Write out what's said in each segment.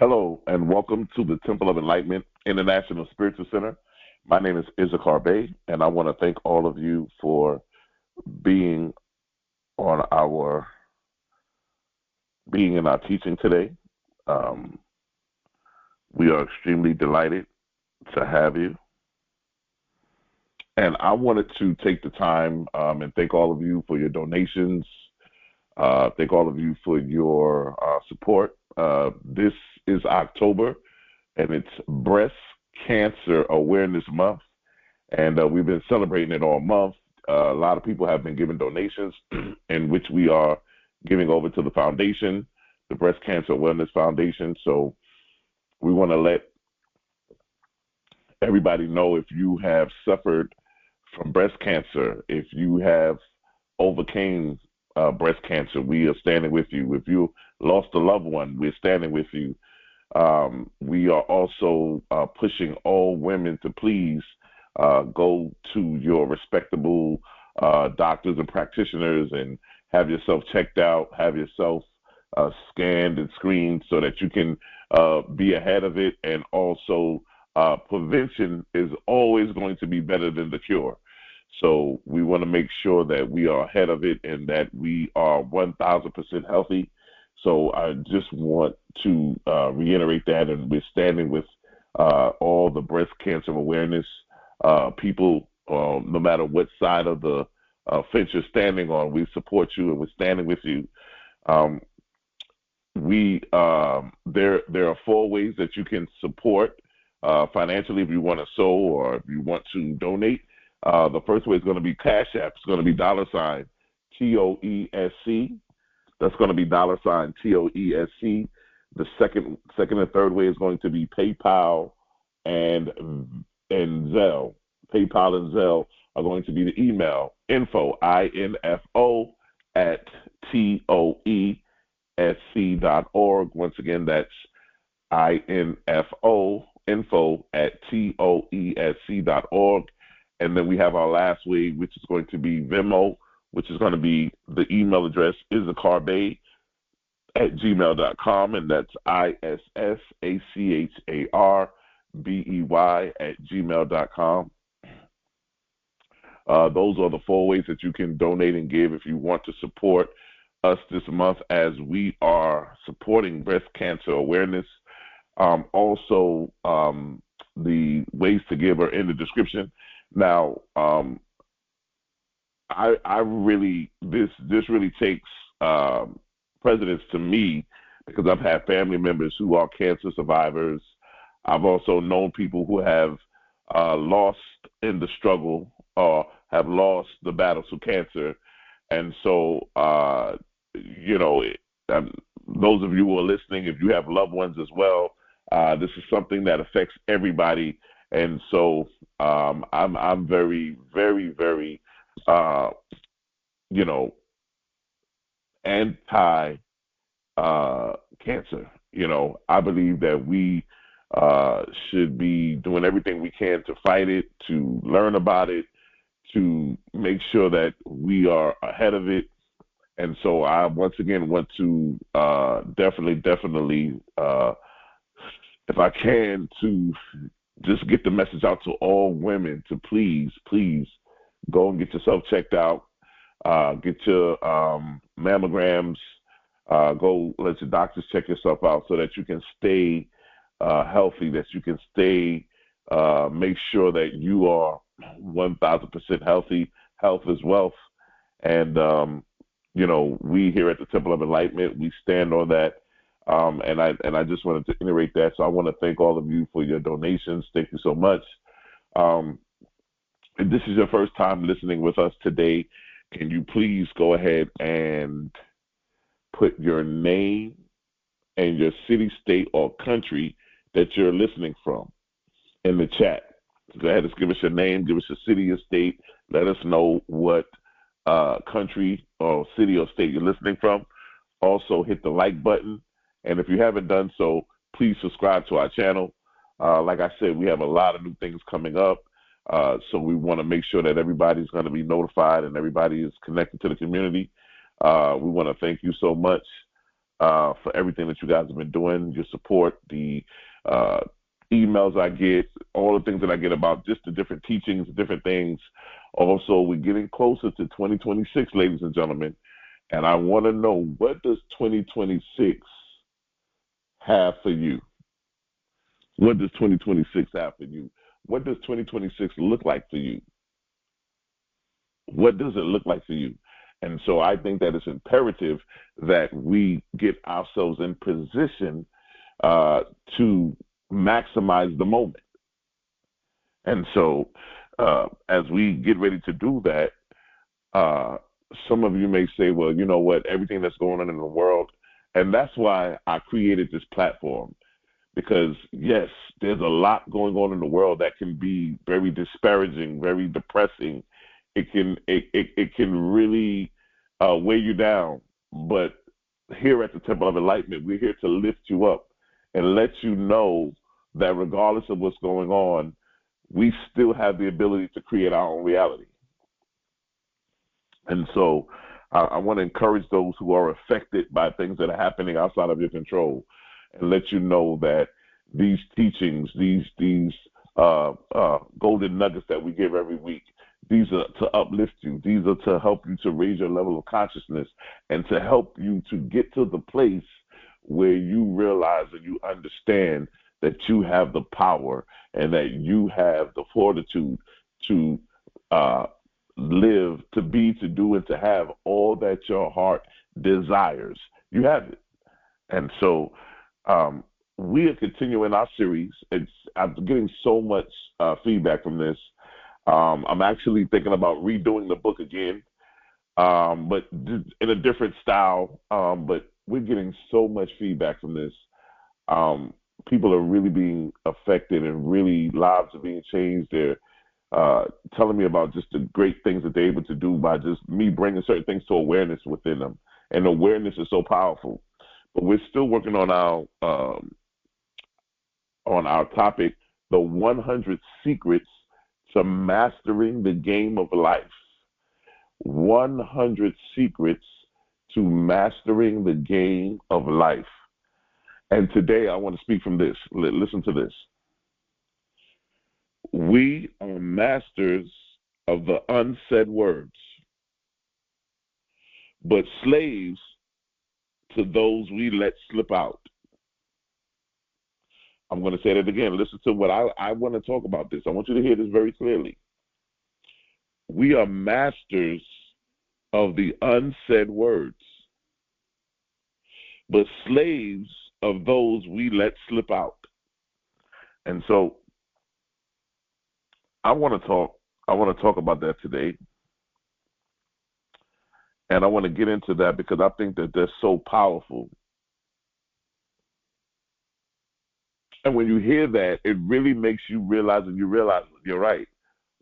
Hello, and welcome to the Temple of Enlightenment International Spiritual Center. My name is Issachar Bey, and I want to thank all of you for being on our being in our teaching today. Um, we are extremely delighted to have you, and I wanted to take the time and thank all of you for your donations. Thank all of you for your support. This is October, and it's Breast Cancer Awareness Month, and we've been celebrating it all month. A lot of people have been giving donations, in which we are giving over to the foundation, the Breast Cancer Awareness Foundation. So we want to let everybody know, if you have suffered from breast cancer, if you have overcame breast cancer, we are standing with you. If you lost a loved one, we're standing with you. We are also pushing all women to please go to your respectable doctors and practitioners and have yourself checked out, have yourself scanned and screened so that you can be ahead of it. And also, prevention is always going to be better than the cure. So we want to make sure that we are ahead of it and that we are 1,000% healthy. So I just want to reiterate that, and we're standing with all the breast cancer awareness people, no matter what side of the fence you're standing on. We support you, and we're standing with you. There are four ways that you can support financially if you want to sow or if you want to donate. The first way is going to be Cash App. It's going to be $TOESC. That's going to be $TOESC. The second and third way is going to be PayPal and Zelle. PayPal and Zelle are going to be the email info, INFO, at TOESC.org. Once again, that's INFO, info at TOESC.org. And then we have our last way, which is going to be Venmo, which is going to be, the email address is Issachar Bey at gmail.com, and that's ISSACHARBEY at gmail.com. Those are the four ways that you can donate and give if you want to support us this month as we are supporting breast cancer awareness. Also, the ways to give are in the description. Now, I really, this really takes precedence to me, because I've had family members who are cancer survivors. I've also known people who have lost in the struggle or have lost the battle to cancer. And so, those of you who are listening, if you have loved ones as well, this is something that affects everybody. And so I'm very, very, very, anti cancer. I believe that we should be doing everything we can to fight it, to learn about it, to make sure that we are ahead of it. And so I once again want to definitely, if I can, to just get the message out to all women to please go and get yourself checked out, get your mammograms, go let your doctors check yourself out so that you can stay healthy, that you can stay, make sure that you are 1,000% healthy. Health is wealth. And, we here at the Temple of Enlightenment, we stand on that. And I just wanted to iterate that. So I want to thank all of you for your donations. Thank you so much. If this is your first time listening with us today, can you please go ahead and put your name and your city, state, or country that you're listening from in the chat. Go ahead and give us your name, give us your city or state. Let us know what country or city or state you're listening from. Also, hit the like button. And if you haven't done so, please subscribe to our channel. Like I said, we have a lot of new things coming up. So we want to make sure that everybody's going to be notified and everybody is connected to the community. We want to thank you so much for everything that you guys have been doing, your support, the uh, emails I get, all the things that I get about just the different teachings, different things. Also, we're getting closer to 2026, ladies and gentlemen, and I want to know, what does 2026 have for you? What does 2026 have for you? What does 2026 look like for you? What does it look like for you? And so I think that it's imperative that we get ourselves in position to maximize the moment. And so as we get ready to do that, some of you may say, well, you know what, everything that's going on in the world, and that's why I created this platform. Because, yes, there's a lot going on in the world that can be very disparaging, very depressing. It can really weigh you down. But here at the Temple of Enlightenment, we're here to lift you up and let you know that regardless of what's going on, we still have the ability to create our own reality. And so I want to encourage those who are affected by things that are happening outside of your control, and let you know that these teachings, these golden nuggets that we give every week, these are to uplift you. These are to help you to raise your level of consciousness and to help you to get to the place where you realize and you understand that you have the power and that you have the fortitude to live, to be, to do, and to have all that your heart desires. You have it. And so we are continuing our series. I'm getting so much feedback from this. I'm actually thinking about redoing the book again, but in a different style. But we're getting so much feedback from this. People are really being affected, and really lives are being changed. They're telling me about just the great things that they're able to do by just me bringing certain things to awareness within them. And awareness is so powerful. But we're still working on our topic, the 100 secrets to mastering the game of life. 100 secrets to mastering the game of life. And today I want to speak from this. Listen to this. We are masters of the unsaid words, but slaves to those we let slip out. I'm going to say that again. Listen to what I want to talk about this. I want you to hear this very clearly. We are masters of the unsaid words, but slaves of those we let slip out. And so I want to talk about that today. And I want to get into that because I think that they're so powerful. And when you hear that, it really makes you realize, and you realize you're right.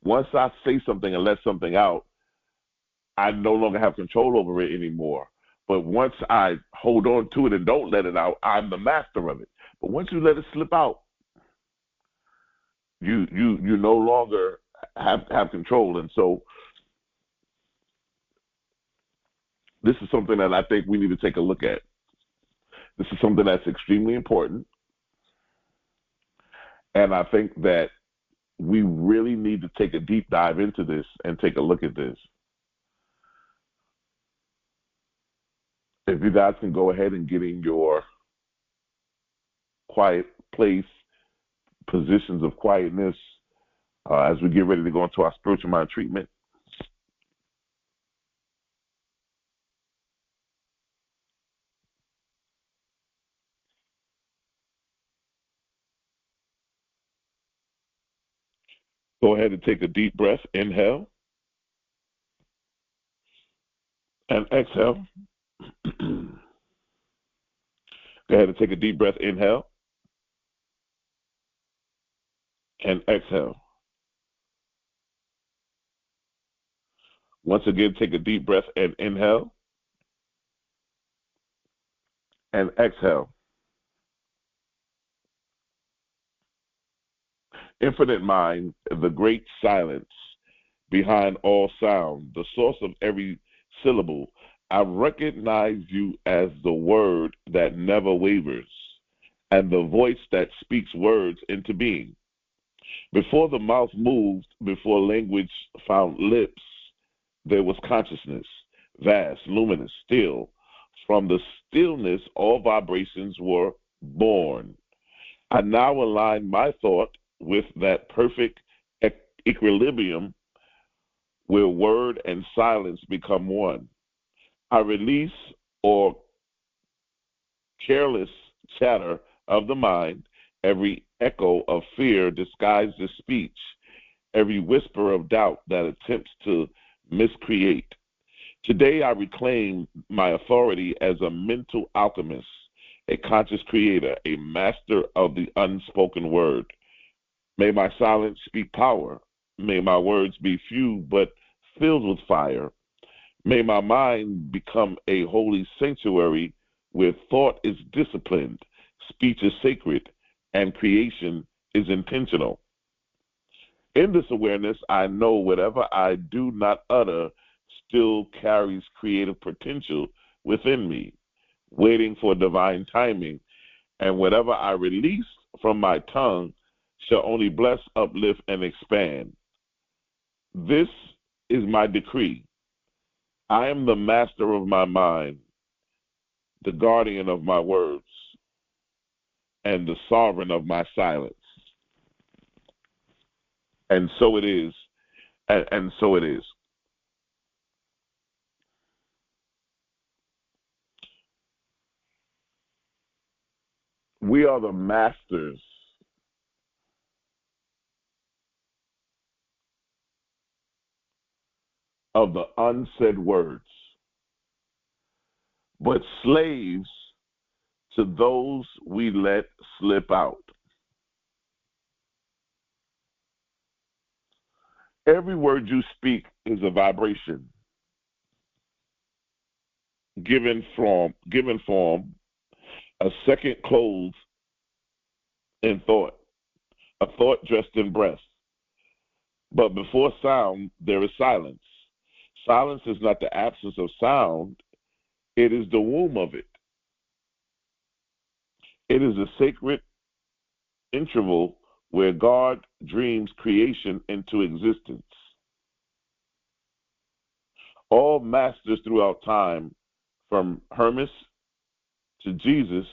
Once I say something and let something out, I no longer have control over it anymore. But once I hold on to it and don't let it out, I'm the master of it. But once you let it slip out, you no longer have control. And so this is something that I think we need to take a look at. This is something that's extremely important. And I think that we really need to take a deep dive into this and take a look at this. If you guys can go ahead and get in your quiet place, positions of quietness, as we get ready to go into our spiritual mind treatment. Go ahead and take a deep breath. Inhale and exhale. Go ahead and take a deep breath. Inhale and exhale. Once again, take a deep breath and inhale and exhale. Infinite mind, the great silence behind all sound, the source of every syllable. I recognize you as the word that never wavers and the voice that speaks words into being. Before the mouth moved, before language found lips, there was consciousness, vast, luminous, still. From the stillness, all vibrations were born. I now align my thought with that perfect equilibrium where word and silence become one. I release or careless chatter of the mind, every echo of fear disguised as speech, every whisper of doubt that attempts to miscreate. Today I reclaim my authority as a mental alchemist, a conscious creator, a master of the unspoken word. May my silence speak power. May my words be few but filled with fire. May my mind become a holy sanctuary where thought is disciplined, speech is sacred, and creation is intentional. In this awareness, I know whatever I do not utter still carries creative potential within me, waiting for divine timing, and whatever I release from my tongue shall only bless, uplift, and expand. This is my decree. I am the master of my mind, the guardian of my words, and the sovereign of my silence. And so it is, and so it is. We are the masters of the unsaid words, but slaves to those we let slip out. Every word you speak is a vibration, given form, a second clothed in thought, a thought dressed in breath. But before sound, there is silence. Silence is not the absence of sound, it is the womb of it. It is a sacred interval where God dreams creation into existence. All masters throughout time, from Hermes to Jesus,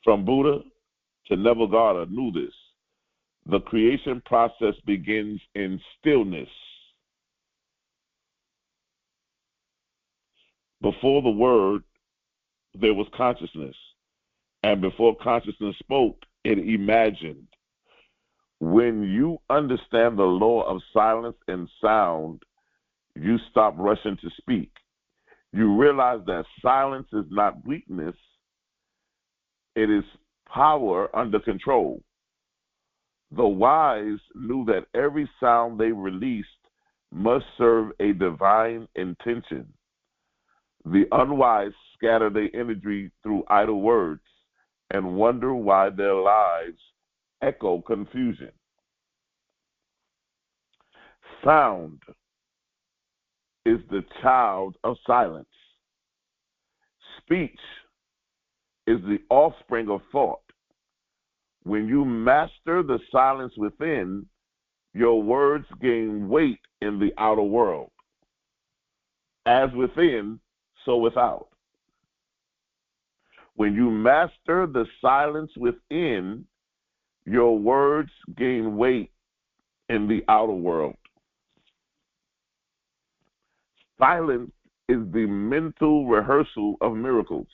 from Buddha to Neville Goddard, knew this. The creation process begins in stillness. Before the word, there was consciousness. And before consciousness spoke, it imagined. When you understand the law of silence and sound, you stop rushing to speak. You realize that silence is not weakness, it is power under control. The wise knew that every sound they released must serve a divine intention. The unwise scatter their energy through idle words and wonder why their lives echo confusion. Sound is the child of silence. Speech is the offspring of thought. When you master the silence within, your words gain weight in the outer world. As within, so without. When you master the silence within, your words gain weight in the outer world. Silence is the mental rehearsal of miracles.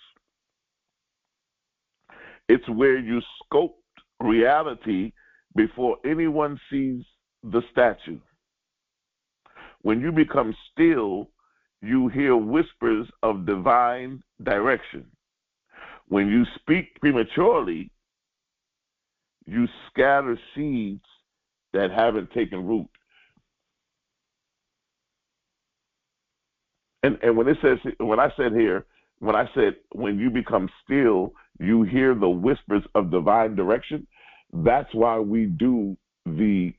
It's where you sculpt reality before anyone sees the statue. When you become still, you hear whispers of divine direction. When you speak prematurely, you scatter seeds that haven't taken root. And when I said when you become still, you hear the whispers of divine direction, that's why we do the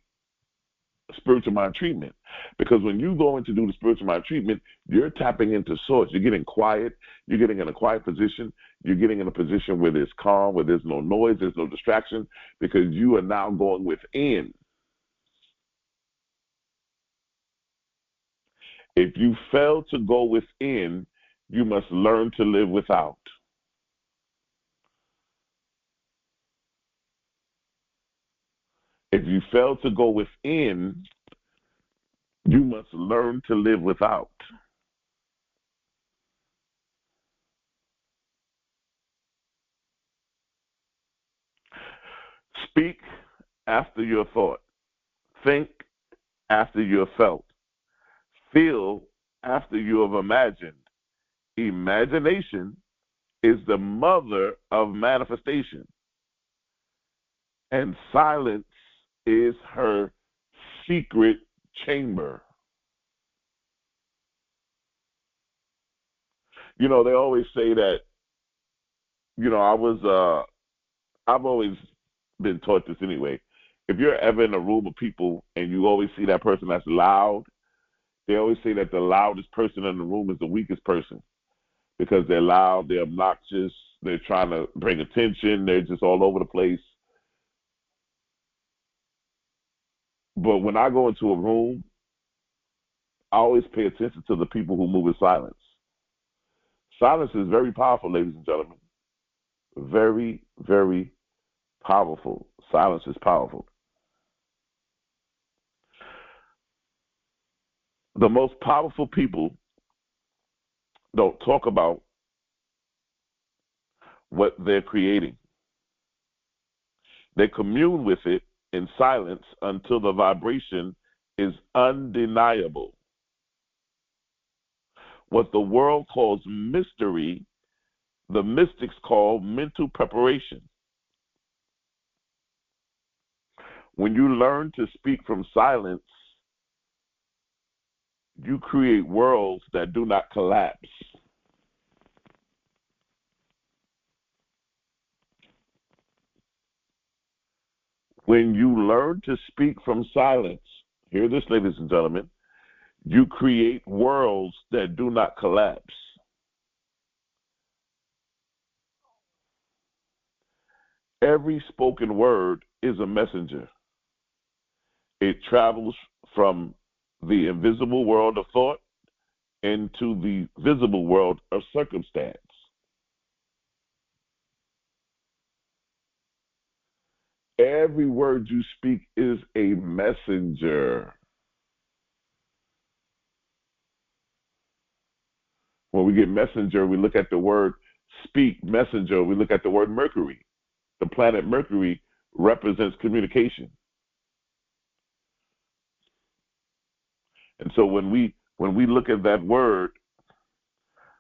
spiritual mind treatment. Because when you go in to do the spiritual mind treatment, you're tapping into source. You're getting quiet. You're getting in a quiet position. You're getting in a position where there's calm, where there's no noise, there's no distraction, because you are now going within. If you fail to go within, you must learn to live without. If you fail to go within, you must learn to live without. Speak after your thought. Think after you have felt. Feel after you have imagined. Imagination is the mother of manifestation, and silence is her secret chamber. You know, they always say that, I've always been taught this anyway. If you're ever in a room of people and you always see that person that's loud, they always say that the loudest person in the room is the weakest person, because they're loud, they're obnoxious, they're trying to bring attention, they're just all over the place. But when I go into a room, I always pay attention to the people who move in silence. Silence is very powerful, ladies and gentlemen. Very, very powerful. Silence is powerful. The most powerful people don't talk about what they're creating. They commune with it in silence until the vibration is undeniable. What the world calls mystery, the mystics call mental preparation. When you learn to speak from silence, you create worlds that do not collapse. When you learn to speak from silence, hear this, ladies and gentlemen, you create worlds that do not collapse. Every spoken word is a messenger. It travels from the invisible world of thought into the visible world of circumstance. Every word you speak is a messenger. When we get messenger, we look at the word speak, messenger, we look at the word Mercury. The planet Mercury represents communication. And so when we look at that word,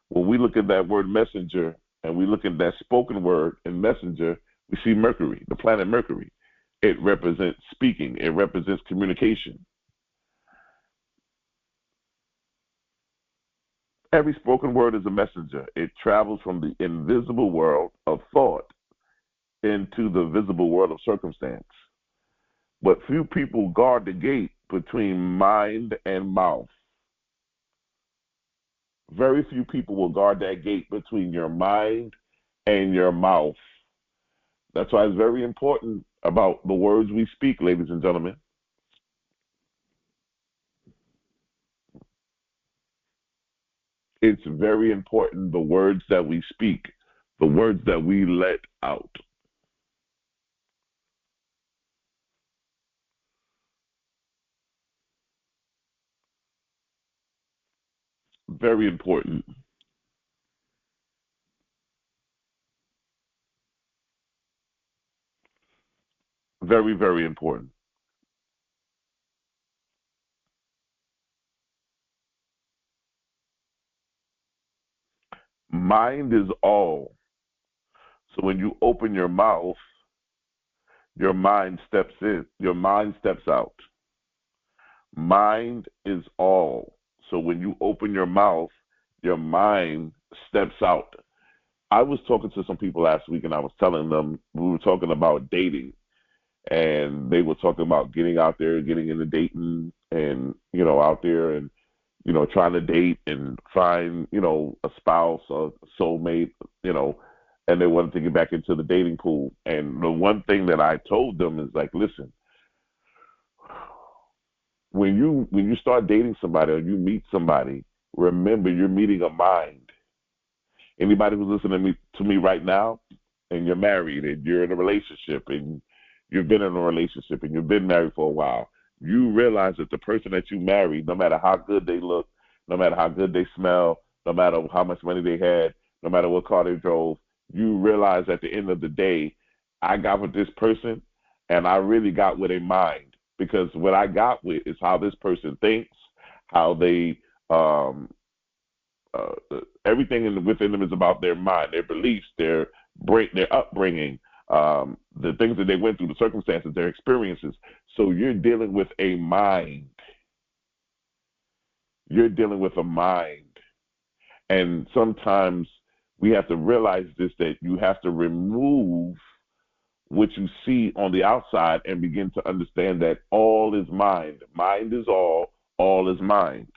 when we look at that word messenger, and we look at that spoken word and messenger, we see Mercury, the planet Mercury. It represents speaking. It represents communication. Every spoken word is a messenger. It travels from the invisible world of thought into the visible world of circumstance. But few people guard the gate between mind and mouth. Very few people will guard that gate between your mind and your mouth. That's why it's very important about the words we speak, ladies and gentlemen. It's very important, the words that we speak, the words that we let out. Very important. Very, very important. Mind is all. So when you open your mouth, your mind steps in, your mind steps out. Mind is all. So when you open your mouth, your mind steps out. I was talking to some people last week and I was telling them, we were talking about dating. and they were talking about getting out there, getting into dating, and out there and trying to date and find a spouse or a soulmate, and they wanted to get back into the dating pool. And the one thing that I told them is like, listen, when you start dating somebody or you meet somebody, remember you're meeting a mind. Anybody who's listening to me right now, and you're married and you're in a relationship and you've been in a relationship and you've been married for a while, you realize that the person that you married, no matter how good they look, no matter how good they smell, no matter how much money they had, no matter what car they drove, you realize at the end of the day, I got with this person and I really got with a mind, because what I got with is how this person thinks, how they uh, everything within them is about their mind, their beliefs, their upbringing, the things that they went through, the circumstances, their experiences. So you're dealing with a mind. You're dealing with a mind. And sometimes we have to realize this, that you have to remove what you see on the outside and begin to understand that all is mind. Mind is all is mind.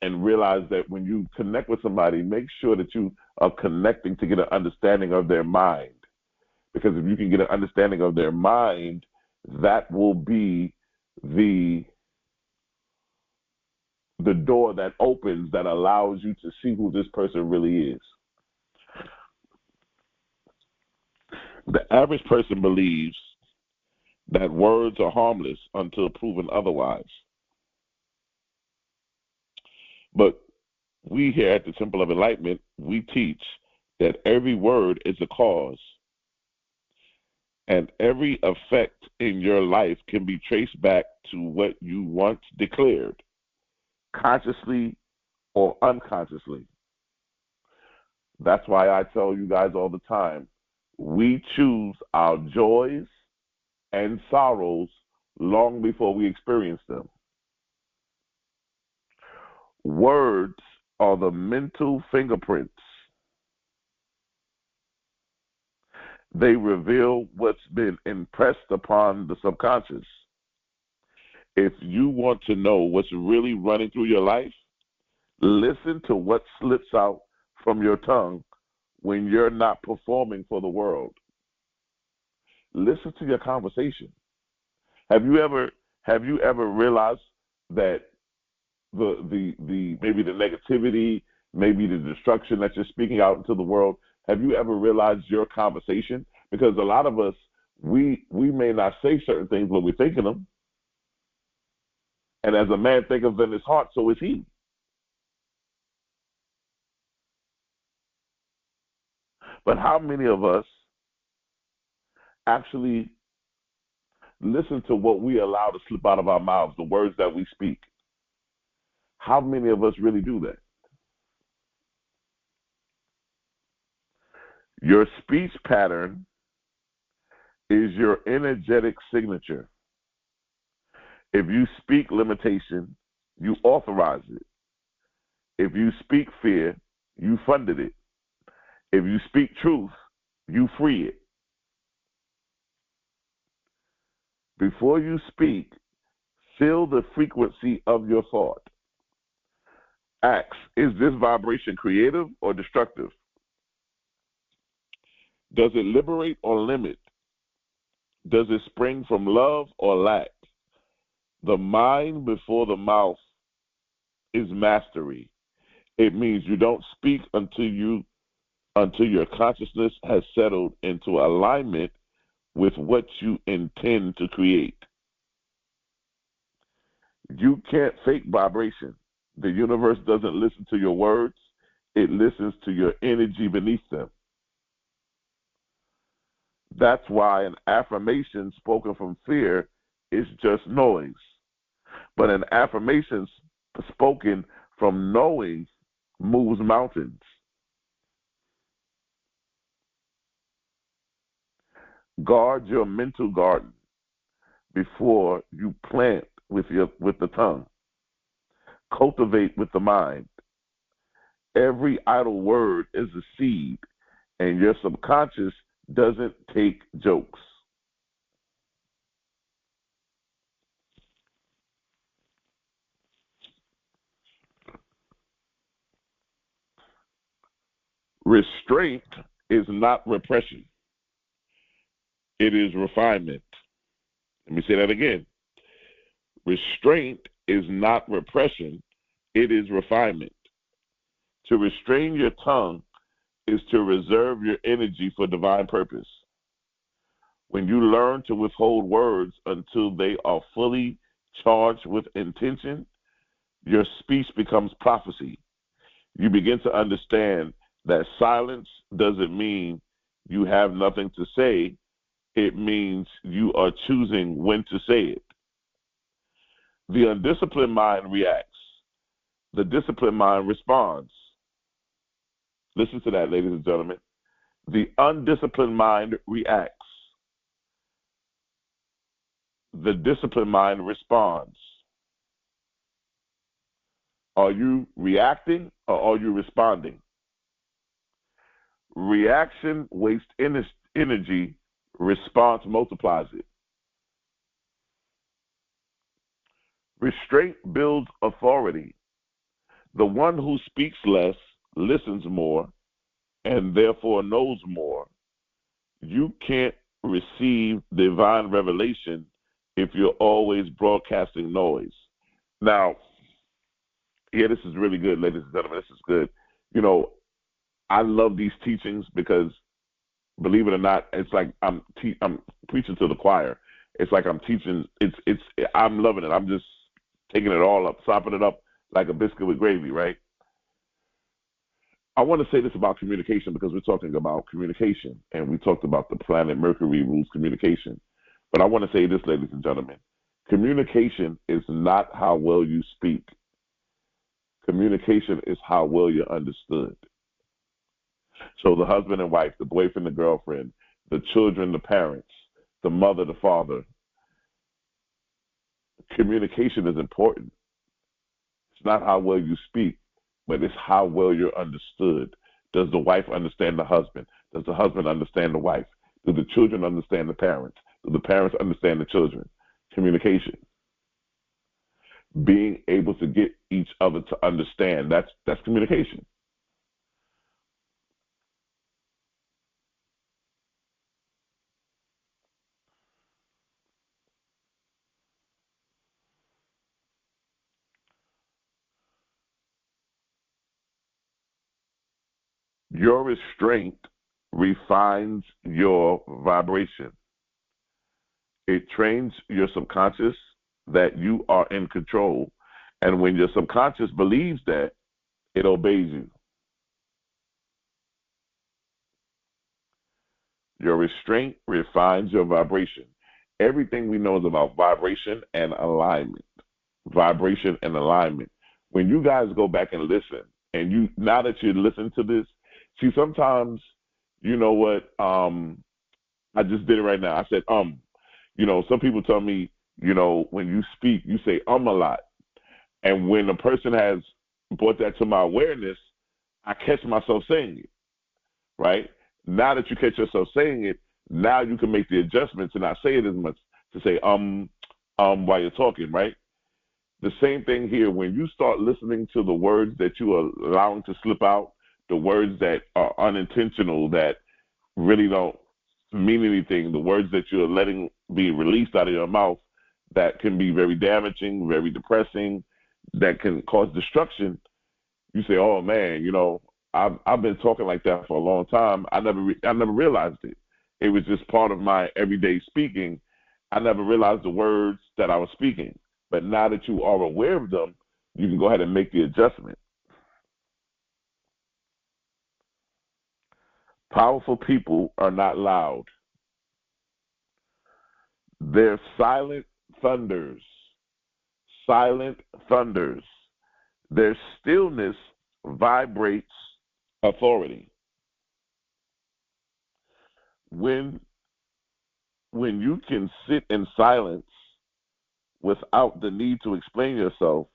And realize that when you connect with somebody, make sure that you are connecting to get an understanding of their mind. Because if you can get an understanding of their mind, that will be the door that opens, that allows you to see who this person really is. The average person believes that words are harmless until proven otherwise. But we here at the Temple of Enlightenment, we teach that every word is a cause, and every effect in your life can be traced back to what you once declared, consciously or unconsciously. That's why I tell you guys all the time, we choose our joys and sorrows long before we experience them. Words are the mental fingerprints. They reveal what's been impressed upon the subconscious. If you want to know what's really running through your life, listen to what slips out from your tongue when you're not performing for the world. Listen to your conversation. Have you ever realized that the maybe the negativity, maybe the destruction that you're speaking out into the world, have you ever realized your conversation? Because a lot of us, we may not say certain things, but we're thinking them. And as a man thinketh in his heart, so is he. But how many of us actually listen to what we allow to slip out of our mouths, the words that we speak? How many of us really do that? Your speech pattern is your energetic signature. If you speak limitation, you authorize it. If you speak fear, you funded it. If you speak truth, you free it. Before you speak, feel the frequency of your thought. Ask, is this vibration creative or destructive? Does it liberate or limit? Does it spring from love or lack? The mind before the mouth is mastery. It means you don't speak until your consciousness has settled into alignment with what you intend to create. You can't fake vibration. The universe doesn't listen to your words. It listens to your energy beneath them. That's why an affirmation spoken from fear is just noise. But an affirmation spoken from knowing moves mountains. Guard your mental garden before you plant with the tongue. Cultivate with the mind. Every idle word is a seed, and your subconscious doesn't take jokes. Restraint is not repression. It is refinement. Let me say that again. Restraint is not repression. It is refinement. To restrain your tongue is to reserve your energy for divine purpose. When you learn to withhold words until they are fully charged with intention, your speech becomes prophecy. You begin to understand that silence doesn't mean you have nothing to say. It means you are choosing when to say it. The undisciplined mind reacts. The disciplined mind responds. Listen to that, ladies and gentlemen. The undisciplined mind reacts. The disciplined mind responds. Are you reacting or are you responding? Reaction wastes energy. Response multiplies it. Restraint builds authority. The one who speaks less listens more and therefore knows more. You can't receive divine revelation if you're always broadcasting noise. Now, yeah, this is really good, ladies and gentlemen. This is good. You know, I love these teachings because, believe it or not, it's like I'm preaching to the choir. It's like I'm teaching. I'm loving it. I'm just taking it all up, sopping it up like a biscuit with gravy, right? I want to say this about communication because we're talking about communication, and we talked about the planet Mercury rules communication. But I want to say this, ladies and gentlemen. Communication is not how well you speak. Communication is how well you're understood. So the husband and wife, the boyfriend, the girlfriend, the children, the parents, the mother, the father. Communication is important. It's not how well you speak, but it's how well you're understood. Does the wife understand the husband? Does the husband understand the wife? Do the children understand the parents? Do the parents understand the children? Communication. Being able to get each other to understand, that's communication. Your restraint refines your vibration. It trains your subconscious that you are in control. And when your subconscious believes that, it obeys you. Your restraint refines your vibration. Everything we know is about vibration and alignment. Vibration and alignment. When you guys go back and listen, and you now that you listen to this, see sometimes, you know what, I just did it right now. I said, some people tell me, when you speak, you say a lot. And when a person has brought that to my awareness, I catch myself saying it, right? Now that you catch yourself saying it, now you can make the adjustment to not say it as much, to say while you're talking, right? The same thing here. When you start listening to the words that you are allowing to slip out, the words that are unintentional, that really don't mean anything, the words that you're letting be released out of your mouth that can be very damaging, very depressing, that can cause destruction, you say, oh man, I've been talking like that for a long time. I never realized it. It was just part of my everyday speaking. I never realized the words that I was speaking. But now that you are aware of them, you can go ahead and make the adjustment. Powerful people are not loud. They're silent thunders. Silent thunders. Their stillness vibrates authority. When you can sit in silence without the need to explain yourself,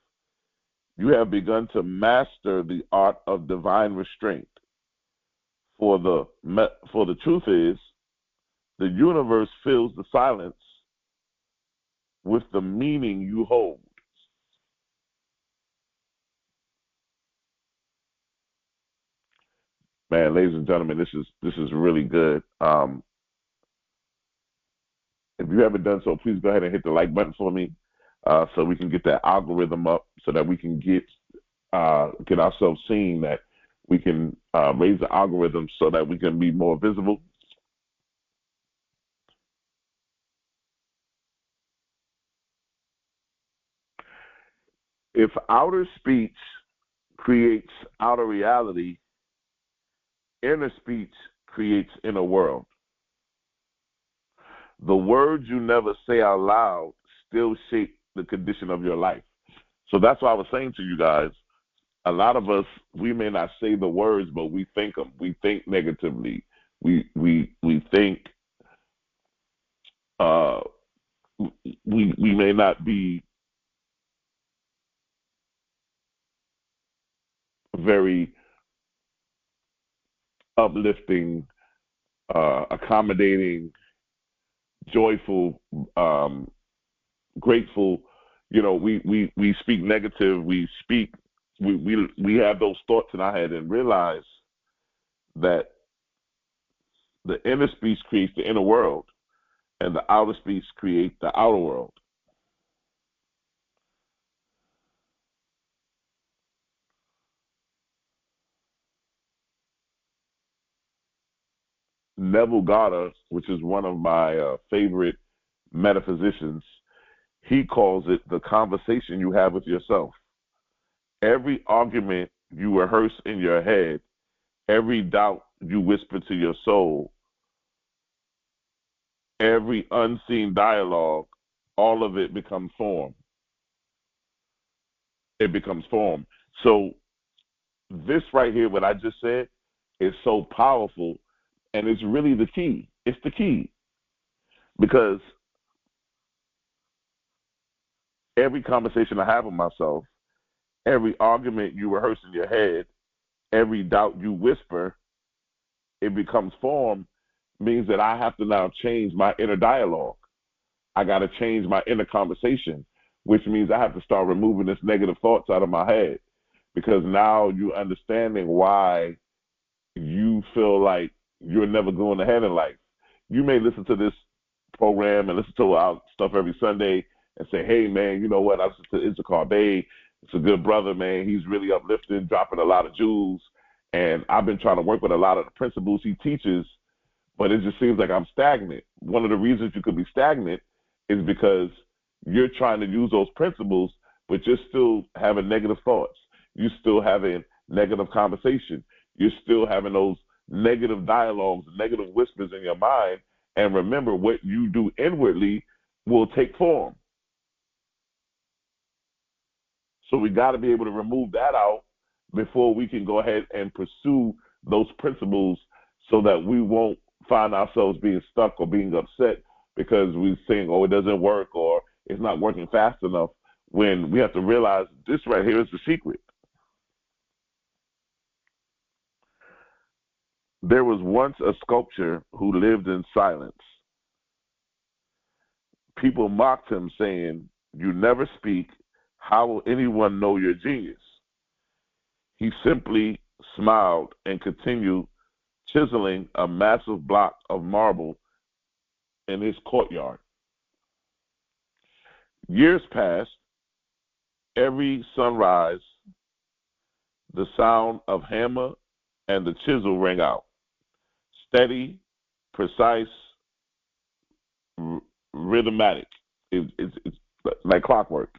you have begun to master the art of divine restraint. For the truth is, The universe fills the silence with the meaning you hold. Man, ladies and gentlemen, this is really good. If you haven't done so, please go ahead and hit the like button for me, so we can get that algorithm up, so that we can get ourselves seen, that we can raise the algorithm so that we can be more visible. If outer speech creates outer reality, inner speech creates inner world. The words you never say out loud still shape the condition of your life. So that's what I was saying to you guys. A lot of us, we may not say the words, but we think them. We think negatively. We think uh, we may not be very uplifting, accommodating, joyful, grateful. You know, we speak negative. We have those thoughts in our head, and realize that the inner speech creates the inner world, and the outer speech creates the outer world. Neville Goddard, which is one of my favorite metaphysicians, he calls it the conversation you have with yourself. Every argument you rehearse in your head, every doubt you whisper to your soul, every unseen dialogue, all of it becomes form. It becomes form. So this right here, what I just said, is so powerful, and it's really the key. It's the key, because every conversation I have with myself, every argument you rehearse in your head, every doubt you whisper, it becomes form, means that I have to now change my inner dialogue. I got to change my inner conversation, which means I have to start removing this negative thoughts out of my head, because now you're understanding why you feel like you're never going ahead in life. You may listen to this program and listen to our stuff every Sunday and say, hey, man, you know what? I listen to Issachar Bey. It's a good brother, man. He's really uplifting, dropping a lot of jewels. And I've been trying to work with a lot of the principles he teaches, but it just seems like I'm stagnant. One of the reasons you could be stagnant is because you're trying to use those principles, but you're still having negative thoughts. You're still having negative conversation. You're still having those negative dialogues, negative whispers in your mind. And remember, what you do inwardly will take form. So we got to be able to remove that out before we can go ahead and pursue those principles, so that we won't find ourselves being stuck or being upset because we're saying, oh, it doesn't work, or it's not working fast enough, when we have to realize this right here is the secret. There was once a sculptor who lived in silence. People mocked him, saying, you never speak. How will anyone know your genius? He simply smiled and continued chiseling a massive block of marble in his courtyard. Years passed. Every sunrise, the sound of hammer and the chisel rang out. Steady, precise, rhythmatic. It's like clockwork.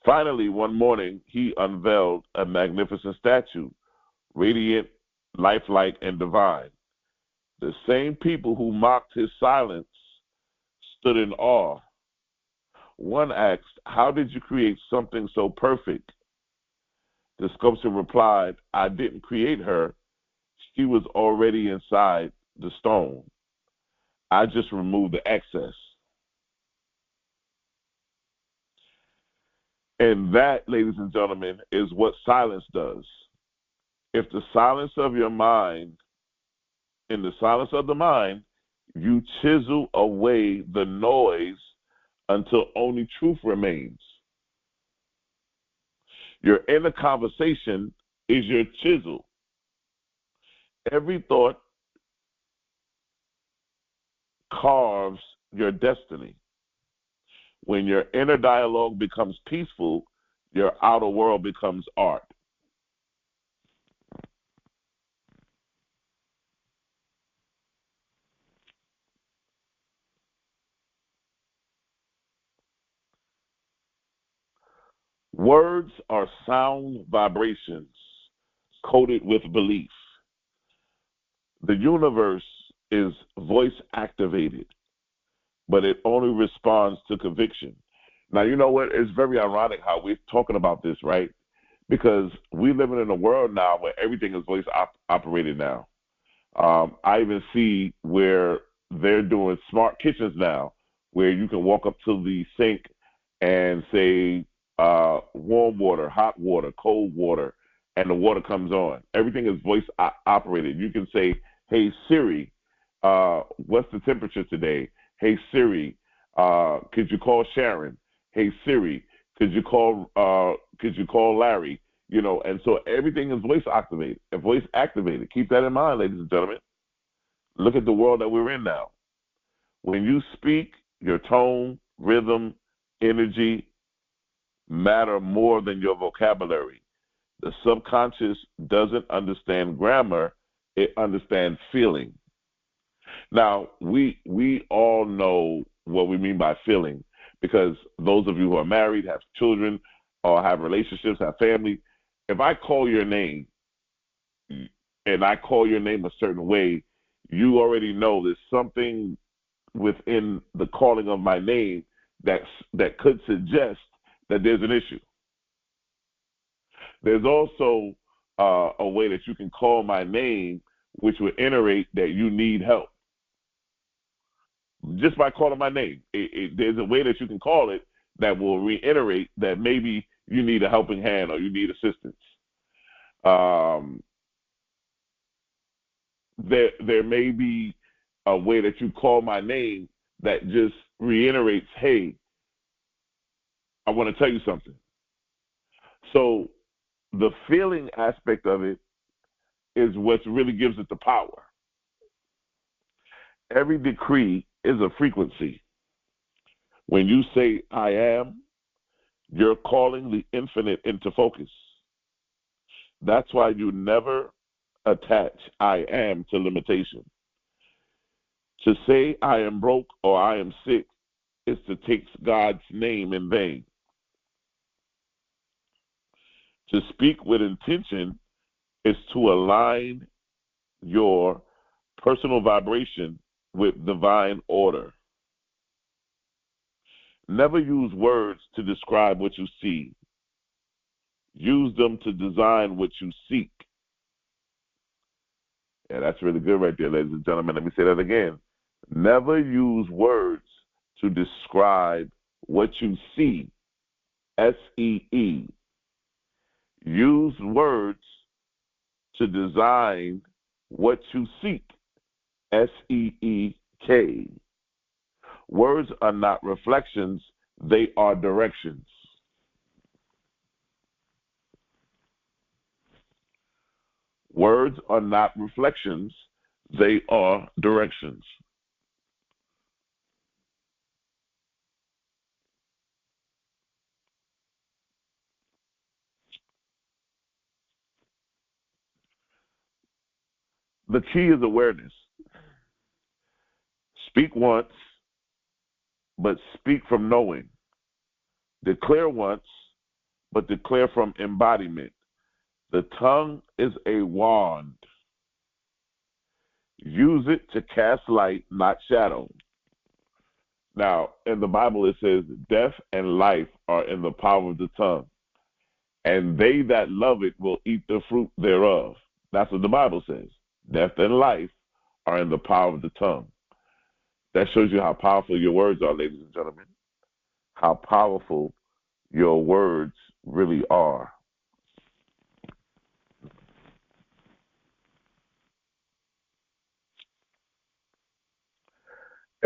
Finally, one morning, he unveiled a magnificent statue, radiant, lifelike, and divine. The same people who mocked his silence stood in awe. One asked, how did you create something so perfect? The sculptor replied, I didn't create her. She was already inside the stone. I just removed the excess. And that, ladies and gentlemen, is what silence does. If the silence of your mind, in the silence of the mind, You chisel away the noise until only truth remains. Your inner conversation is your chisel. Every thought carves your destiny. When your inner dialogue becomes peaceful, your outer world becomes art. Words are sound vibrations coated with belief. The universe is voice activated, but it only responds to conviction. Now, you know what? It's very ironic how we're talking about this, right? Because we living in a world now where everything is voice operated now. I even see where they're doing smart kitchens now, where you can walk up to the sink and say warm water, hot water, cold water, and the water comes on. Everything is voice operated. You can say, "Hey Siri, what's the temperature today?" "Hey Siri, could you call Sharon?" "Hey Siri, could you call Larry?" You know, and so everything is voice activated. Voice activated. Keep that in mind, ladies and gentlemen. Look at the world that we're in now. When you speak, your tone, rhythm, energy matter more than your vocabulary. The subconscious doesn't understand grammar, it understands feeling. Now, we all know what we mean by feeling because those of you who are married, have children, or have relationships, have family, if I call your name and I call your name a certain way, you already know there's something within the calling of my name that could suggest that there's an issue. There's also a way that you can call my name, which would iterate that you need help. Just by calling my name, there's a way that you can call it that will reiterate that maybe you need a helping hand or you need assistance. Um, there may be a way that you call my name that just reiterates, "Hey, I want to tell you something." So the feeling aspect of it is what really gives it the power. Every decree is a frequency. When you say "I am," you're calling the infinite into focus. That's why you never attach "I am" to limitation. To say "I am broke" or "I am sick" is to take God's name in vain. To speak with intention is to align your personal vibration with divine order. Never use words to describe what you see. Use them to design what you seek. Yeah, that's really good right there, ladies and gentlemen. Let me say that again. Never use words to describe what you see. SEE. Use words to design what you seek. SEEK. Words are not reflections, they are directions. Words are not reflections, they are directions. The key is awareness. Speak once, but speak from knowing. Declare once, but declare from embodiment. The tongue is a wand. Use it to cast light, not shadow. Now, in the Bible, it says, "Death and life are in the power of the tongue, and they that love it will eat the fruit thereof." That's what the Bible says. Death and life are in the power of the tongue. That shows you how powerful your words are, ladies and gentlemen. How powerful your words really are.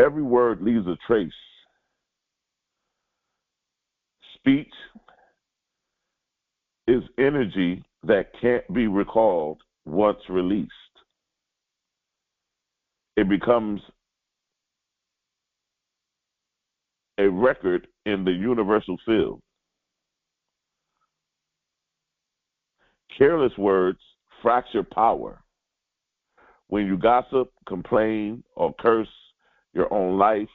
Every word leaves a trace. Speech is energy that can't be recalled once released. It becomes a record in the universal field. Careless words fracture power. When you gossip, complain, or curse your own life,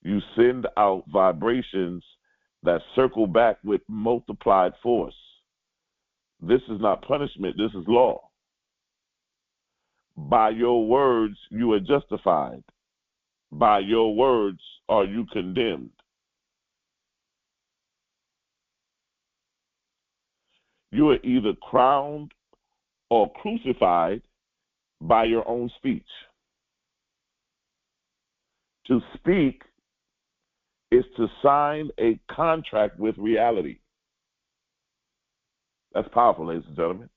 you send out vibrations that circle back with multiplied force. This is not punishment, this is law. By your words, you are justified. By your words, are you condemned. You are either crowned or crucified by your own speech. To speak is to sign a contract with reality. That's powerful, ladies and gentlemen.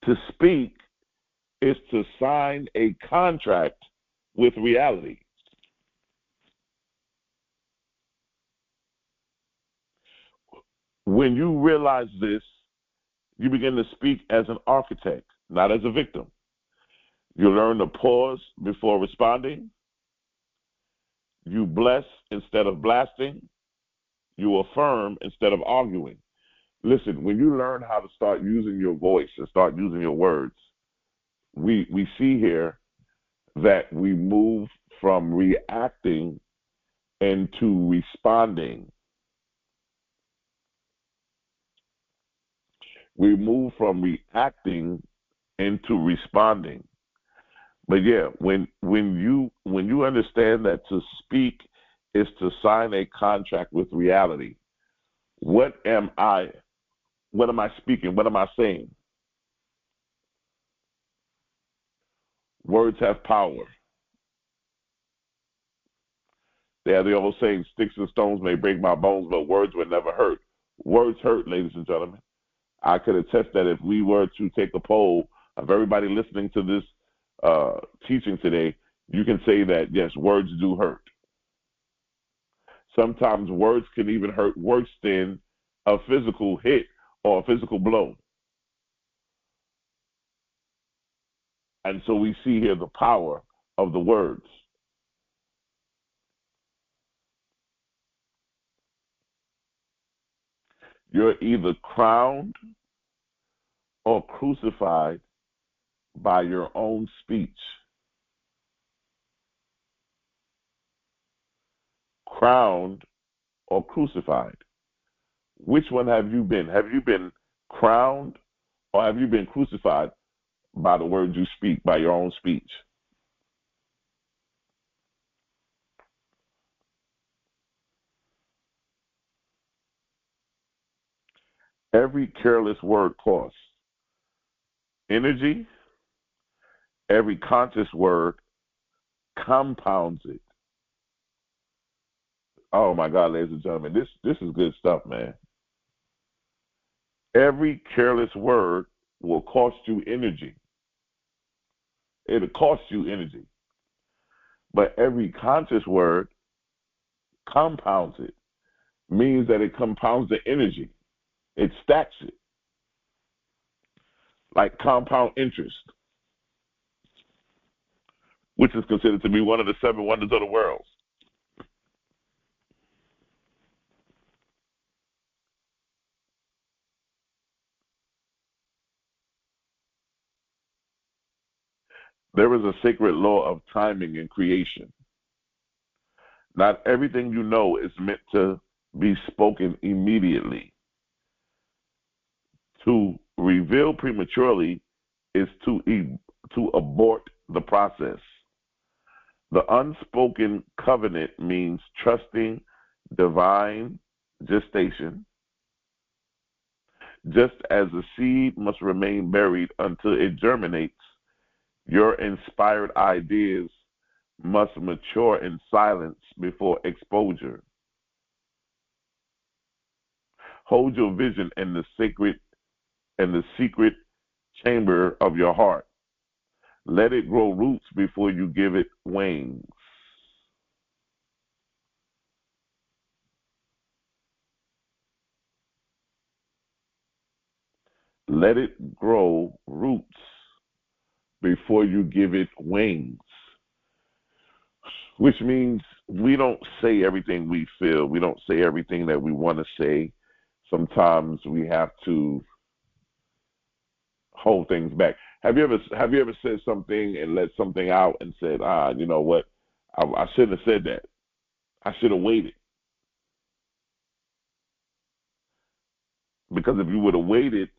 To speak is to sign a contract with reality. When you realize this, you begin to speak as an architect, not as a victim. You learn to pause before responding. You bless instead of blasting. You affirm instead of arguing. Listen, when you learn how to start using your voice and start using your words, we see here that we move from reacting into responding. We move from reacting into responding. But yeah, when you understand that to speak is to sign a contract with reality, what am I speaking? What am I saying? Words have power. They have the old saying, sticks and stones may break my bones, but words will never hurt. Words hurt, ladies and gentlemen. I could attest that if we were to take a poll of everybody listening to this teaching today, you can say that, yes, words do hurt. Sometimes words can even hurt worse than a physical hit or a physical blow. And so we see here the power of the words. You're either crowned or crucified by your own speech. Crowned or crucified. Which one have you been? Have you been crowned or have you been crucified by the words you speak, by your own speech? Every careless word costs energy. Every conscious word compounds it. Oh my God, ladies and gentlemen, this is good stuff, man. Every careless word will cost you energy. It'll cost you energy. But every conscious word compounds it. Means that it compounds the energy. It stacks it. Like compound interest, which is considered to be one of the 7 wonders of the world. There is a sacred law of timing in creation. Not everything you know is meant to be spoken immediately. To reveal prematurely is to abort the process. The unspoken covenant means trusting divine gestation. Just as the seed must remain buried until it germinates, your inspired ideas must mature in silence before exposure. Hold your vision in the secret chamber of your heart. Let it grow roots before you give it wings. let it grow roots before you give it wings, which means we don't say everything we feel. We don't say everything that we want to say. Sometimes we have to hold things back. Have you ever said something and let something out and said, you know what, I shouldn't have said that. I should have waited. Because if you would have waited,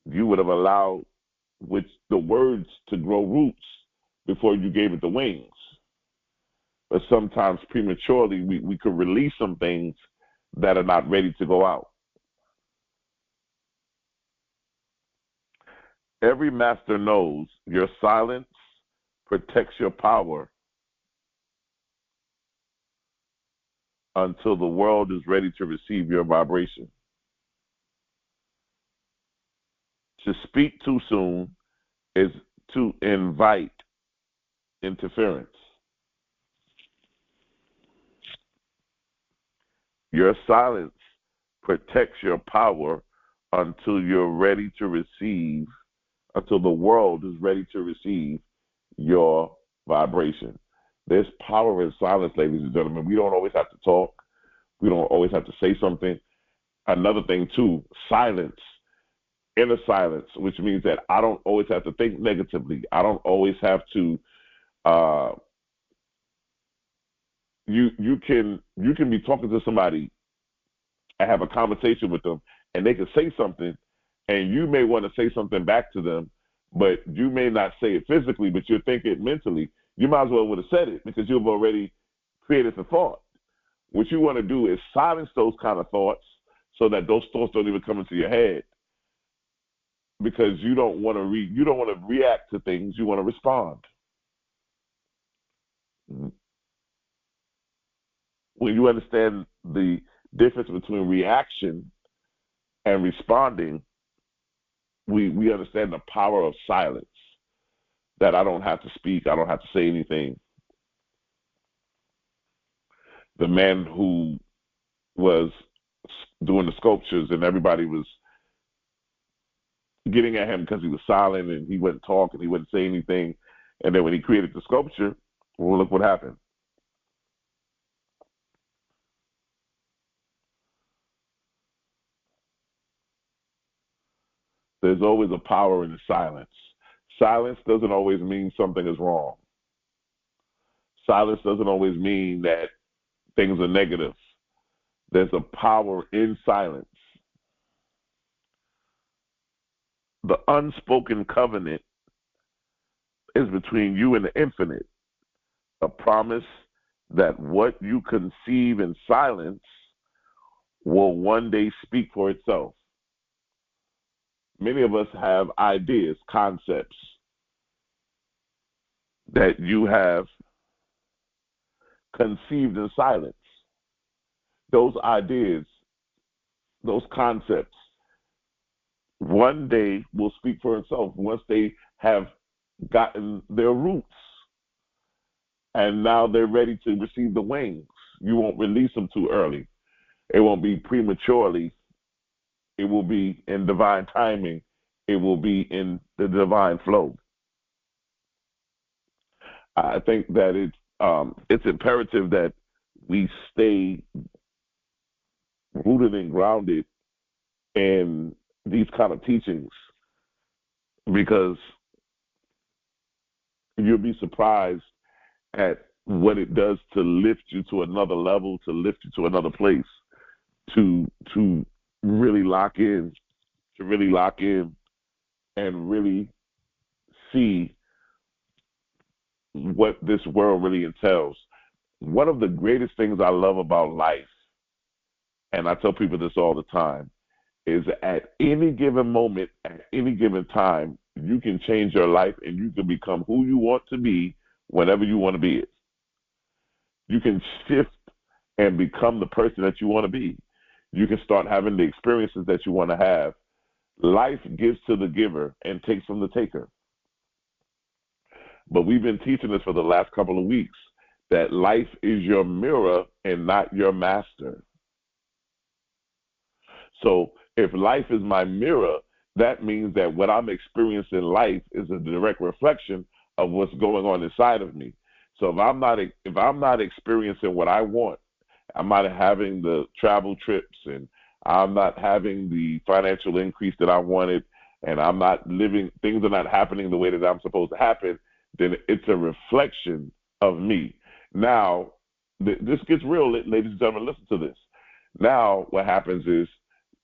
you would have allowed the words to grow roots before you gave it the wings. But sometimes prematurely, we could release some things that are not ready to go out. Every master knows your silence protects your power until the world is ready to receive your vibration. To speak too soon is to invite interference. Your silence protects your power until you're ready to receive, until the world is ready to receive your vibration. There's power in silence, ladies and gentlemen. We don't always have to talk. We don't always have to say something. Another thing, too, silence, inner silence, which means that I don't always have to think negatively. I don't always have to. You can be talking to somebody and have a conversation with them, and they can say something, and you may want to say something back to them, but you may not say it physically, but you're thinking mentally. You might as well would have said it because you've already created the thought. What you want to do is silence those kind of thoughts so that those thoughts don't even come into your head, because you don't want to react to things. You want to respond. When you understand the difference between reaction and responding, we understand the power of silence, that I don't have to speak. I don't have to say anything. The man who was doing the sculptures and everybody was getting at him because he was silent and he wouldn't talk and he wouldn't say anything. And then when he created the sculpture, well, look what happened. There's always a power in the silence. Silence doesn't always mean something is wrong. Silence doesn't always mean that things are negative. There's a power in silence. The unspoken covenant is between you and the infinite, a promise that what you conceive in silence will one day speak for itself. Many of us have ideas, concepts that you have conceived in silence. Those ideas, those concepts, one day will speak for itself once they have gotten their roots. And now they're ready to receive the wings. You won't release them too early. It won't be prematurely. It will be in divine timing. It will be in the divine flow. I think that it's imperative that we stay rooted and grounded in these kind of teachings, because you'll be surprised at what it does to lift you to another level, to lift you to another place, to really lock in, and really see what this world really entails. One of the greatest things I love about life, and I tell people this all the time, is at any given moment, at any given time, you can change your life and you can become who you want to be whenever you want to be it. You can shift and become the person that you want to be. You can start having the experiences that you want to have. Life gives to the giver and takes from the taker. But we've been teaching this for the last couple of weeks, that life is your mirror and not your master. So if life is my mirror, that means that what I'm experiencing in life is a direct reflection of what's going on inside of me. So if I'm not experiencing what I want, I'm not having the travel trips, and I'm not having the financial increase that I wanted, and I'm not living, things are not happening the way that I'm supposed to happen, then it's a reflection of me. Now, this gets real, ladies and gentlemen, listen to this. Now, what happens is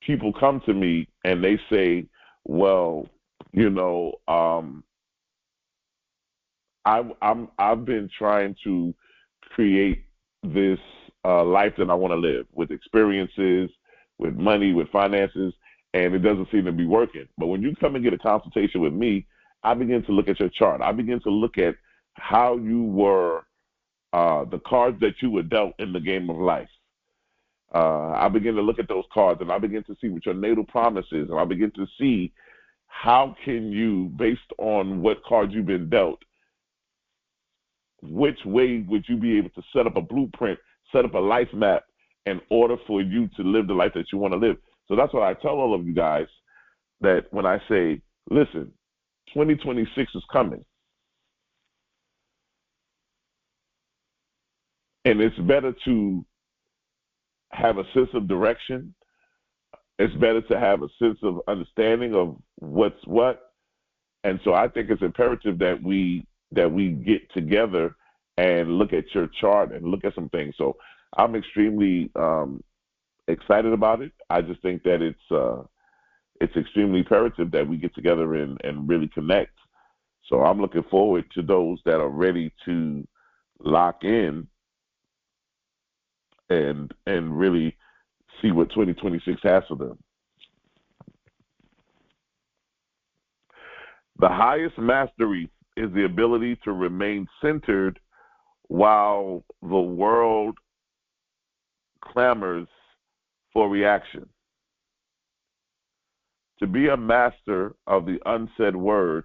people come to me and they say, well, you know, I've been trying to create this life that I want to live with experiences, with money, with finances, and it doesn't seem to be working. But when you come and get a consultation with me, I begin to look at your chart. I begin to look at how you were, the cards that you were dealt in the game of life. I begin to look at those cards, and I begin to see what your natal promise is, and I begin to see how can you, based on what cards you've been dealt, which way would you be able to set up a blueprint, set up a life map in order for you to live the life that you want to live. So that's what I tell all of you guys, that when I say, listen, 2026 is coming. And it's better to have a sense of direction. It's better to have a sense of understanding of what's what. And so I think it's imperative that we get together and look at your chart and look at some things. So I'm extremely excited about it. I just think that it's extremely imperative that we get together and really connect. So I'm looking forward to those that are ready to lock in and really see what 2026 has for them. The highest mastery is the ability to remain centered while the world clamors for reaction. To be a master of the unsaid word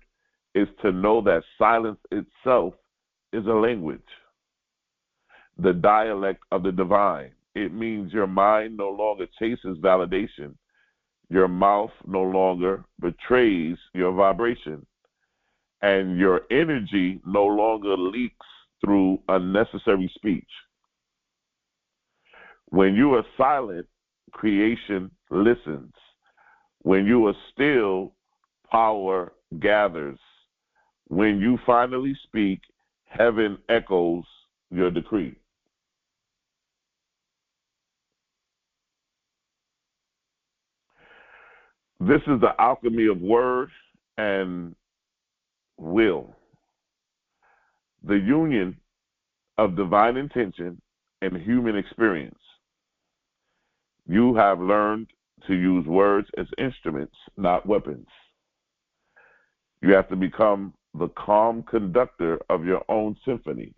is to know that silence itself is a language, the dialect of the divine. It means your mind no longer chases validation. Your mouth no longer betrays your vibration. And your energy no longer leaks through unnecessary speech. When you are silent, creation listens. When you are still, power gathers. When you finally speak, heaven echoes your decree. This is the alchemy of word and will, the union of divine intention and human experience. You have learned to use words as instruments, not weapons. You have to become the calm conductor of your own symphony.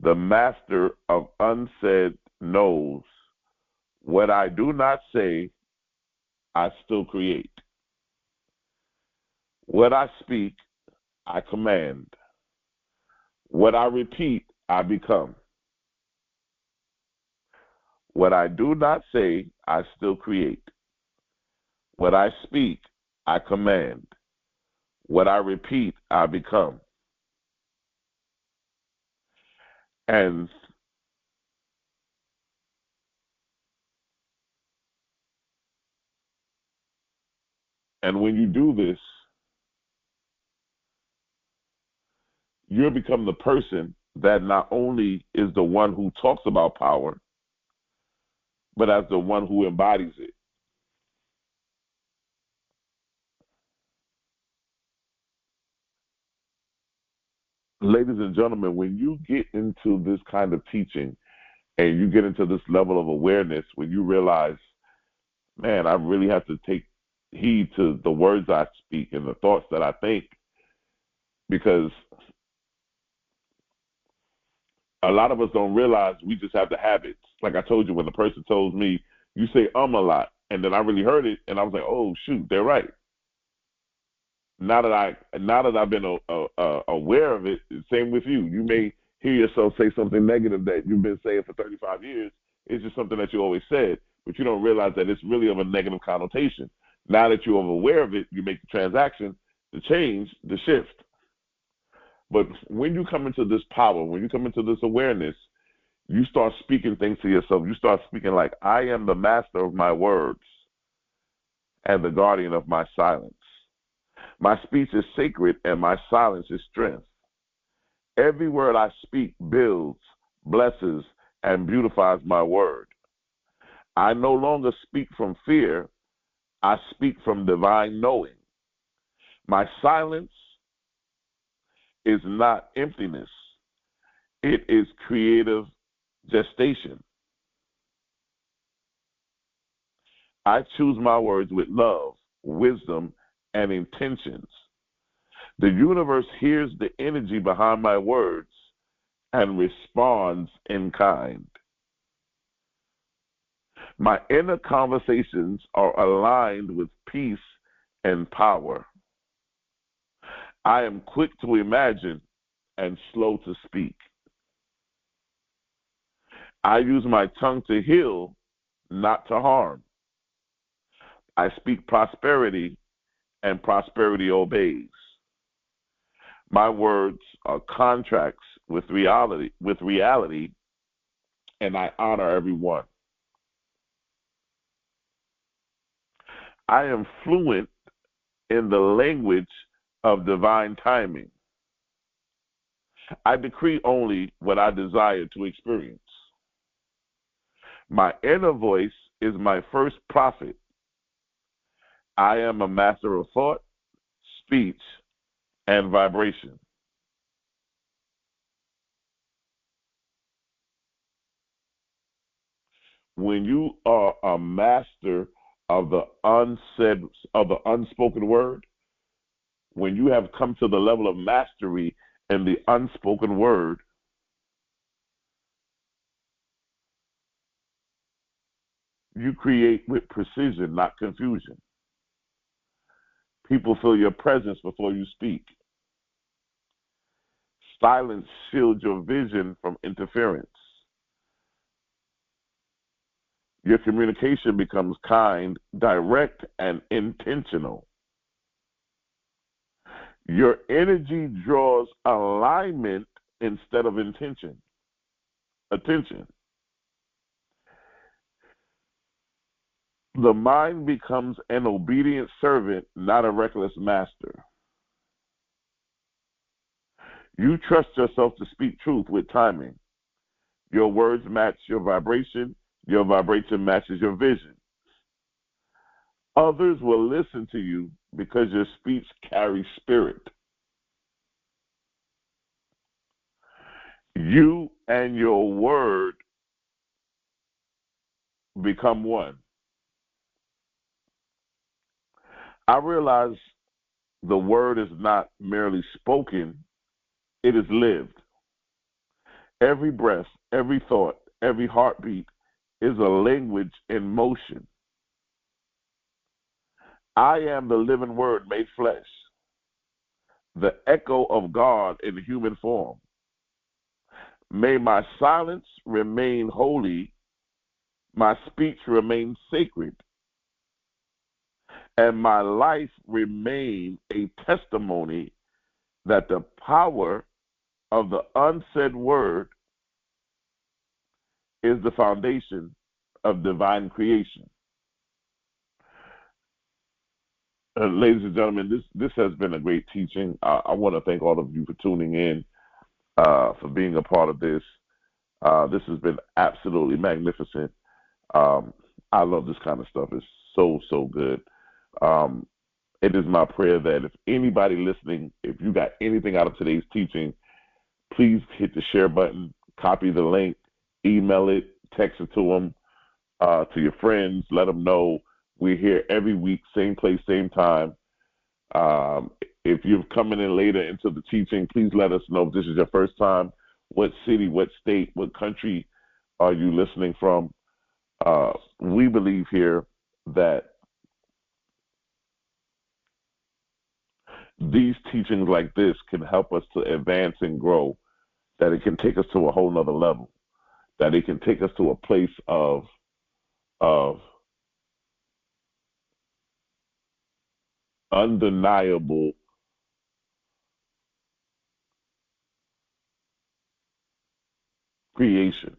The master of unsaid knows, what I do not say, I still create. What I speak, I command. What I repeat, I become. What I do not say, I still create. What I speak, I command. What I repeat, I become. And when you do this, you'll become the person that not only is the one who talks about power, but as the one who embodies it. Ladies and gentlemen, when you get into this kind of teaching and you get into this level of awareness, when you realize, man, I really have to take heed to the words I speak and the thoughts that I think, because a lot of us don't realize we just have the habits. Like I told you, when the person told me, you say a lot, and then I really heard it, and I was like, oh, shoot, they're right. Now that I've been aware of it, same with you. You may hear yourself say something negative that you've been saying for 35 years. It's just something that you always said. but you don't realize that it's really of a negative connotation. Now that you're aware of it, you make the transaction, the change, the shift. But when you come into this power, when you come into this awareness, you start speaking things to yourself. You start speaking like, I am the master of my words and the guardian of my silence. My speech is sacred and my silence is strength. Every word I speak builds, blesses, and beautifies my word. I no longer speak from fear. I speak from divine knowing. My silence is not emptiness. It is creative gestation. I choose my words with love, wisdom, and intentions. The universe hears the energy behind my words and responds in kind. My inner conversations are aligned with peace and power. I am quick to imagine and slow to speak. I use my tongue to heal, not to harm. I speak prosperity, and prosperity obeys. My words are contracts with reality, and I honor everyone. I am fluent in the language of divine timing. I decree only what I desire to experience. My inner voice is my first prophet. I am a master of thought, speech, and vibration. When you are a master of the unsaid, of the unspoken word, when you have come to the level of mastery in the unspoken word, you create with precision, not confusion. People feel your presence before you speak. Silence shields your vision from interference. Your communication becomes kind, direct, and intentional. Your energy draws alignment instead of attention. The mind becomes an obedient servant, not a reckless master. You trust yourself to speak truth with timing. Your words match your vibration matches your vision. Others will listen to you because your speech carries spirit. You and your word become one. I realize the word is not merely spoken, it is lived. Every breath, every thought, every heartbeat is a language in motion. I am the living word made flesh, the echo of God in human form. May my silence remain holy, my speech remain sacred, and my life remain a testimony that the power of the unsaid word is the foundation of divine creation. Ladies and gentlemen, this has been a great teaching. I want to thank all of you for tuning in, for being a part of this. This has been absolutely magnificent. I love this kind of stuff. It's so good. It is my prayer that if anybody listening, if you got anything out of today's teaching, please hit the share button, copy the link, email it, text it to them, to your friends. Let them know we're here every week, same place, same time. If you're coming in later into the teaching, please let us know if this is your first time. What city, what state, what country are you listening from? We believe here that these teachings like this can help us to advance and grow, that it can take us to a whole nother level, that it can take us to a place of of undeniable creation,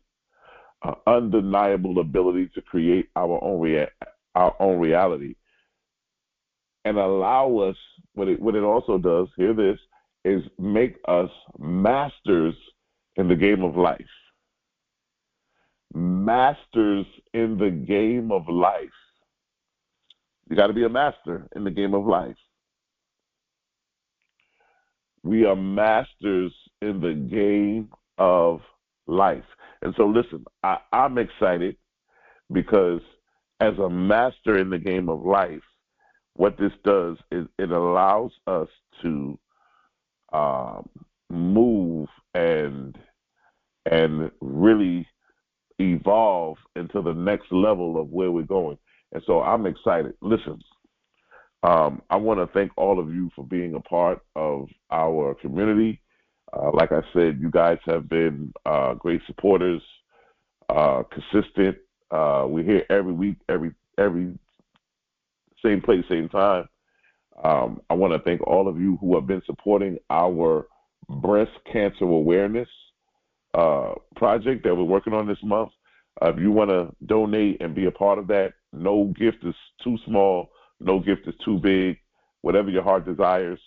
undeniable ability to create our own reality, and allow us. What it also does, hear this, is make us masters in the game of life. Masters in the game of life. You got to be a master in the game of life. We are masters in the game of life. And so, listen, I'm excited because as a master in the game of life, what this does is it allows us to move and really evolve into the next level of where we're going. And so I'm excited. Listen, I want to thank all of you for being a part of our community. Like I said, you guys have been great supporters, consistent. We're here every week, every same place, same time. I want to thank all of you who have been supporting our breast cancer awareness project that we're working on this month. If you want to donate and be a part of that, no gift is too small, no gift is too big, whatever your heart desires.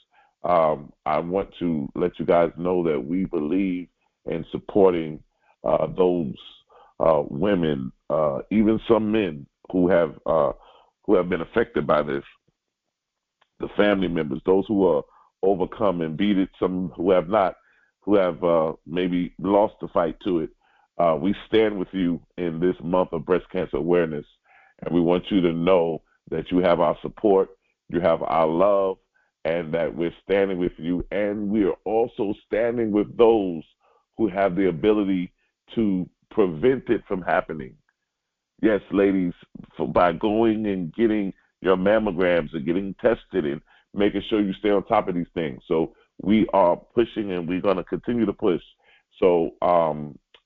I want to let you guys know that we believe in supporting those women, even some men who have been affected by this, the family members, those who are overcome and beat it, some who have not, who have maybe lost the fight to it. We stand with you in this month of breast cancer awareness, and we want you to know that you have our support, you have our love, and that we're standing with you, and we are also standing with those who have the ability to prevent it from happening. Yes, ladies, by going and getting your mammograms and getting tested and making sure you stay on top of these things. So we are pushing, and we're going to continue to push. So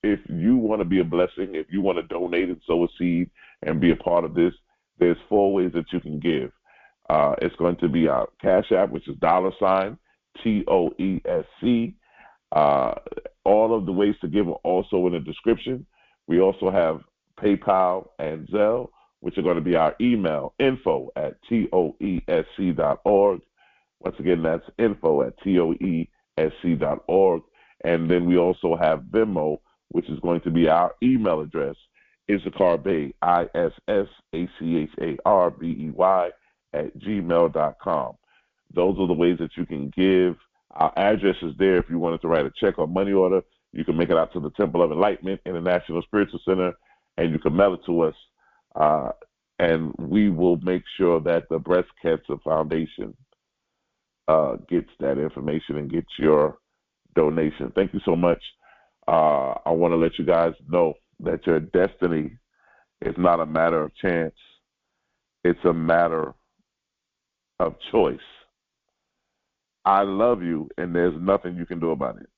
if you want to be a blessing, if you want to donate and sow a seed and be a part of this, there's 4 ways that you can give. It's going to be our Cash App, which is $TOESC. All of the ways to give are also in the description. We also have PayPal and Zelle, which are going to be our email, info@toesc.org. Once again, that's info@toesc.org. And then we also have Venmo, which is going to be our email address, Issachar Bey, ISSACHARBEY @gmail.com. Those are the ways that you can give. Our address is there. If you wanted to write a check or money order, you can make it out to the Temple of Enlightenment International Spiritual Center, and you can mail it to us. And we will make sure that the Breast Cancer Foundation gets that information and gets your donation. Thank you so much. I want to let you guys know that your destiny is not a matter of chance. It's a matter of choice. I love you, and there's nothing you can do about it.